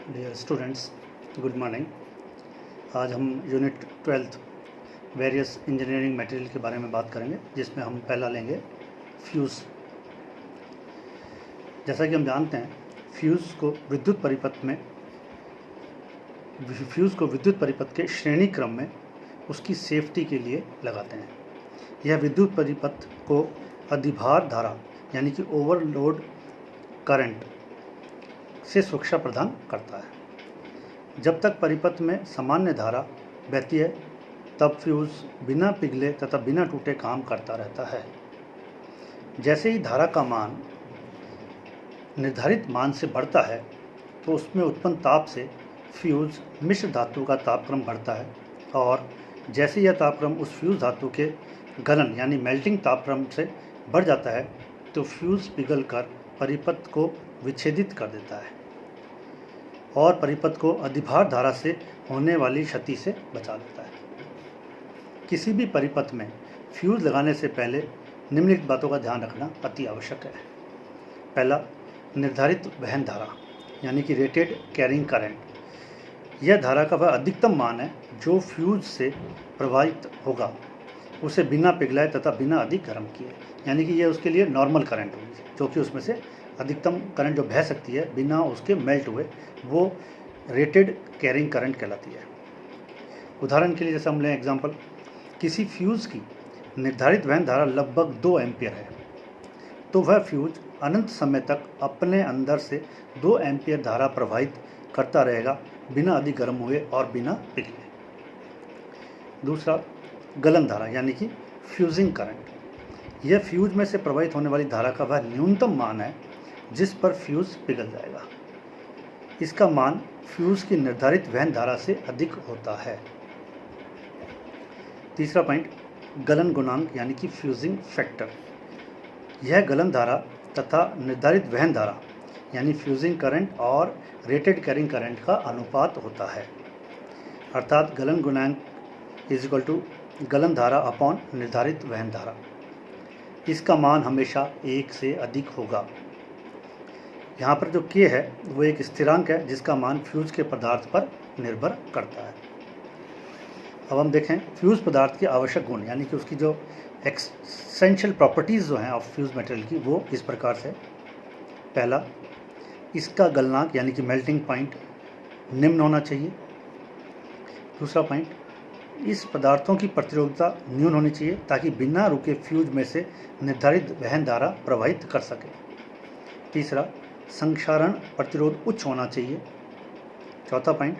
Dear students, good morning. आज हम unit 12 various engineering material के बारे में बात करेंगे, जिसमें हम पहला लेंगे फ्यूज़। जैसा कि हम जानते हैं, फ्यूज़ को विद्युत परिपथ के श्रेणी क्रम में उसकी सेफ्टी के लिए लगाते हैं। यह विद्युत परिपथ को अधिभार धारा यानी कि ओवरलोड करंट से सुरक्षा प्रदान करता है। जब तक परिपथ में सामान्य धारा बहती है, तब फ्यूज़ बिना पिघले तथा बिना टूटे काम करता रहता है। जैसे ही धारा का मान निर्धारित मान से बढ़ता है, तो उसमें उत्पन्न ताप से फ्यूज़ मिश्र धातु का तापक्रम बढ़ता है, और जैसे यह तापक्रम उस फ्यूज़ धातु के गलन यानी मेल्टिंग तापक्रम से बढ़ जाता है, तो फ्यूज़ पिघलकर परिपथ को विच्छेदित कर देता है और परिपथ को अधिभार धारा से होने वाली क्षति से बचा लेता है। किसी भी परिपथ में फ्यूज़ लगाने से पहले निम्नलिखित बातों का ध्यान रखना अति आवश्यक है। पहला, निर्धारित वहन धारा यानी कि रेटेड कैरिंग करंट। यह धारा का वह अधिकतम मान है जो फ्यूज़ से प्रवाहित होगा, उसे बिना पिघलाए तथा बिना अधिक गर्म किए, यानी कि यह उसके लिए नॉर्मल करंट होगी, जो कि उसमें से अधिकतम करंट जो बह सकती है बिना उसके मेल्ट हुए, वो रेटेड कैरिंग करंट कहलाती है। उदाहरण के लिए जैसे हम लें एग्जांपल, किसी फ्यूज़ की निर्धारित वहन धारा लगभग 2 एम्पियर है, तो वह फ्यूज़ अनंत समय तक अपने अंदर से 2 एम्पियर धारा प्रवाहित करता रहेगा, बिना अधिक गर्म हुए और बिना पिघले। दूसरा, गलन धारा यानी कि फ्यूजिंग करंट। यह फ्यूज में से प्रवाहित होने वाली धारा का वह न्यूनतम मान है जिस पर फ्यूज़ पिघल जाएगा। इसका मान फ्यूज़ की निर्धारित वहन धारा से अधिक होता है। तीसरा पॉइंट, गलन गुणांक यानी कि फ्यूजिंग फैक्टर। यह गलन धारा तथा निर्धारित वहन धारा यानी फ्यूजिंग करंट और रेटेड कैरिंग करंट का अनुपात होता है, अर्थात गलन गुणांक इज इक्वल टू गलन धारा अपॉन निर्धारित वहन धारा। इसका मान हमेशा 1 से अधिक होगा। यहाँ पर जो K है वो एक स्थिरांक है जिसका मान फ्यूज़ के पदार्थ पर निर्भर करता है। अब हम देखें फ्यूज़ पदार्थ के आवश्यक गुण यानी कि उसकी जो एसेंशियल प्रॉपर्टीज़ जो हैं ऑफ फ्यूज़ मटेरियल की, वो इस प्रकार से। पहला, इसका गलनांक यानी कि मेल्टिंग पॉइंट निम्न होना चाहिए। दूसरा पॉइंट, इस पदार्थों की प्रतिरोधकता न्यून होनी चाहिए ताकि बिना रुके फ्यूज में से निर्धारित वहन धारा प्रवाहित कर सके। तीसरा, संक्षारण प्रतिरोध उच्च होना चाहिए। चौथा पॉइंट,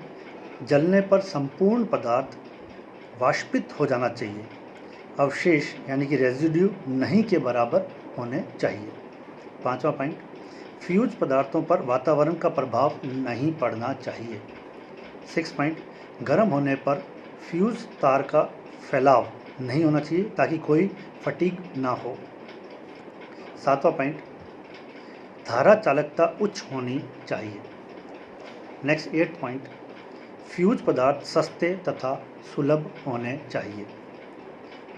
जलने पर संपूर्ण पदार्थ वाष्पित हो जाना चाहिए, अवशेष यानी कि रेजिड्यू नहीं के बराबर होने चाहिए। पांचवा पॉइंट, फ्यूज पदार्थों पर वातावरण का प्रभाव नहीं पड़ना चाहिए। 6 पॉइंट, गर्म होने पर फ्यूज़ तार का फैलाव नहीं होना चाहिए ताकि कोई फटीग ना हो। 7वां पॉइंट, धारा चालकता उच्च होनी चाहिए। नेक्स्ट 8 पॉइंट, फ्यूज पदार्थ सस्ते तथा सुलभ होने चाहिए।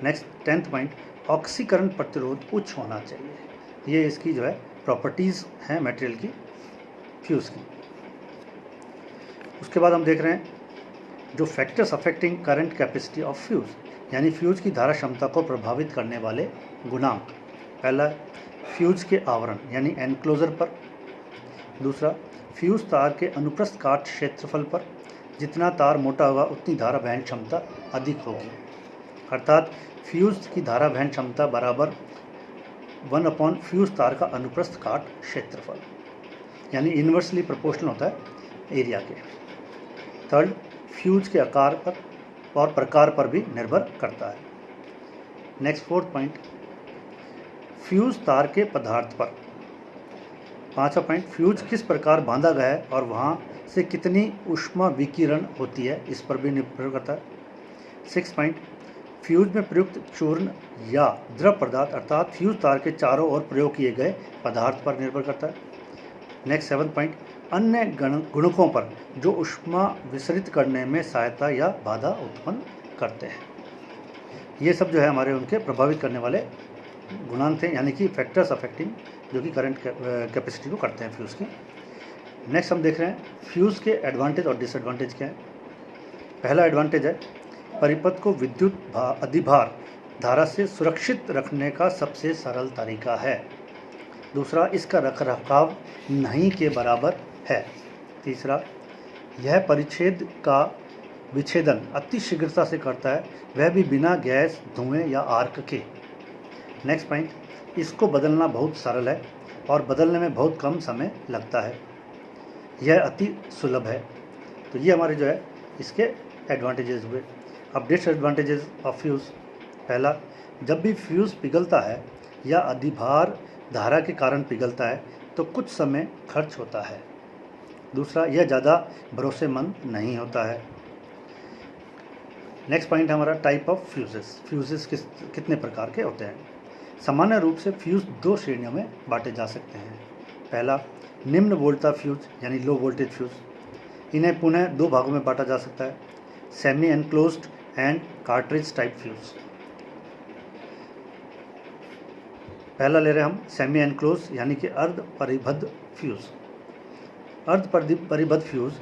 नेक्स्ट 10th पॉइंट, ऑक्सीकरण प्रतिरोध उच्च होना चाहिए। ये इसकी जो है प्रॉपर्टीज़ हैं मटेरियल की, फ्यूज़ की। उसके बाद हम देख रहे हैं जो factors affecting current capacity of fuse, यानी फ्यूज़ की धारा क्षमता को प्रभावित करने वाले गुणांक। पहला, फ्यूज़ के आवरण यानी एनक्लोजर पर। दूसरा, फ्यूज़ तार के अनुप्रस्थ काट क्षेत्रफल पर। जितना तार मोटा होगा उतनी धारा वहन क्षमता अधिक होगी, अर्थात फ्यूज़ की धारा वहन क्षमता बराबर 1 फ्यूज़ तार का अनुप्रस्थ काट क्षेत्रफल, यानी इन्वर्सली प्रोपोर्शनल होता है एरिया के। थर्ड, फ्यूज के आकार पर और प्रकार पर भी निर्भर करता है। नेक्स्ट 4th पॉइंट, फ्यूज तार के पदार्थ पर। 5वां पॉइंट, फ्यूज किस प्रकार बांधा गया है और वहाँ से कितनी ऊष्मा विकिरण होती है, इस पर भी निर्भर करता है। 6 पॉइंट, फ्यूज में प्रयुक्त चूर्ण या द्रव पदार्थ अर्थात फ्यूज तार के चारों ओर प्रयोग किए गए पदार्थ पर निर्भर करता है। नेक्स्ट 7th पॉइंट, अन्य गुणकों पर जो ऊष्मा विसरित करने में सहायता या बाधा उत्पन्न करते हैं। ये सब जो है हमारे उनके प्रभावित करने वाले गुणांक थे, यानी कि फैक्टर्स अफेक्टिंग, जो कि करंट कैपेसिटी को करते हैं फ्यूज़ की। नेक्स्ट हम देख रहे हैं फ्यूज़ के एडवांटेज और डिसएडवांटेज क्या है। पहला एडवांटेज है परिपथ को विद्युत अधिभार धारा से सुरक्षित रखने का सबसे सरल तरीका है। दूसरा, इसका रखरखाव नहीं के बराबर है। तीसरा, यह परिच्छेद का विच्छेदन अति शीघ्रता से करता है, वह भी बिना गैस, धुएं या आर्क के। नेक्स्ट पॉइंट, इसको बदलना बहुत सरल है और बदलने में बहुत कम समय लगता है। यह अति सुलभ है। तो ये हमारे जो है इसके एडवांटेजेस हुए। अब डिसएडवांटेजेस ऑफ फ्यूज़। पहला, जब भी फ्यूज़ पिघलता है या अधिभार धारा के कारण पिघलता है तो कुछ समय खर्च होता है। दूसरा, यह ज़्यादा भरोसेमंद नहीं होता है। नेक्स्ट पॉइंट हमारा टाइप ऑफ फ्यूजेस। फ्यूजेस कितने प्रकार के होते हैं। सामान्य रूप से फ्यूज़ दो श्रेणियों में बांटे जा सकते हैं। पहला, निम्न वोल्टता फ्यूज़ यानी लो वोल्टेज फ्यूज़। इन्हें पुनः दो भागों में बांटा जा सकता है, semi enclosed and cartridge type fuse. पहला ले रहे हैं हम सेमी एनक्लोज यानी कि अर्ध परिबद्ध फ्यूज़। अर्ध परिबद्ध फ्यूज़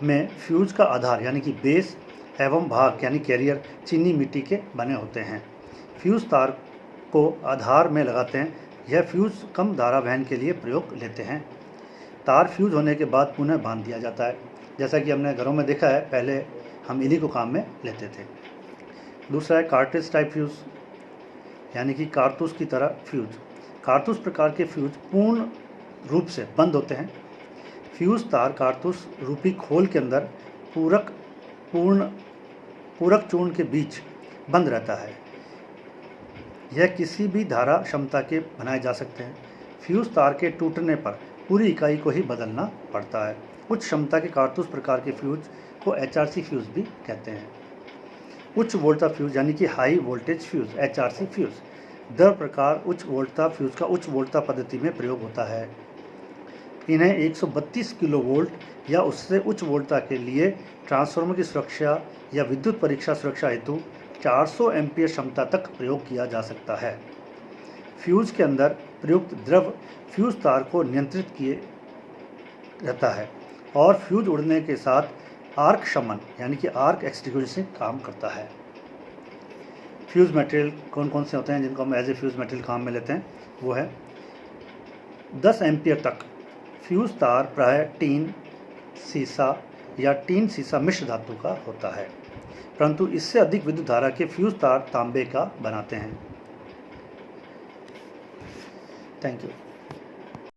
में फ्यूज़ का आधार यानी कि बेस एवं भाग यानी कैरियर चीनी मिट्टी के बने होते हैं। फ्यूज़ तार को आधार में लगाते हैं। यह फ्यूज़ कम धारा वहन के लिए प्रयोग लेते हैं। तार फ्यूज़ होने के बाद पुनः बांध दिया जाता है, जैसा कि हमने घरों में देखा है, पहले हम इन्हीं को काम में लेते थे। दूसरा है कार्ट्रिज टाइप फ्यूज़ यानी कि कारतूस की तरह फ्यूज़। कारतूस प्रकार के फ्यूज़ पूर्ण रूप से बंद होते हैं। फ्यूज़ तार कारतूस रूपी खोल के अंदर पूरक चूर्ण के बीच बंद रहता है। यह किसी भी धारा क्षमता के बनाए जा सकते हैं। फ्यूज़ तार के टूटने पर पूरी इकाई को ही बदलना पड़ता है। उच्च क्षमता के कारतूस प्रकार के फ्यूज़ को HRC फ्यूज़ भी कहते हैं। उच्च वोल्टता फ्यूज़ यानी कि high voltage fuse HRC fuse. दर प्रकार उच्च वोल्टता फ्यूज़ का उच्च वोल्टता पद्धति में प्रयोग होता है। इन्हें 132 किलो वोल्ट या उससे उच्च वोल्टता के लिए ट्रांसफार्मर की सुरक्षा या विद्युत परीक्षा सुरक्षा हेतु 400 एम्पीयर क्षमता तक प्रयोग किया जा सकता है। फ्यूज़ के अंदर प्रयुक्त द्रव फ्यूज़ तार को नियंत्रित किए रहता है और फ्यूज़ उड़ने के साथ आर्क शमन यानी कि आर्क एक्सटिंग्विशर से काम करता है। फ्यूज़ मटेरियल कौन कौन से होते हैं जिनको हम एज ए फ्यूज़ मटेरियल काम में लेते हैं, वो है 10 एम्पीयर तक फ्यूज़ तार प्रायः टीन, सीसा या टीन सीसा मिश्र धातु का होता है, परंतु इससे अधिक विद्युत धारा के फ्यूज़ तार तांबे का बनाते हैं। Thank you.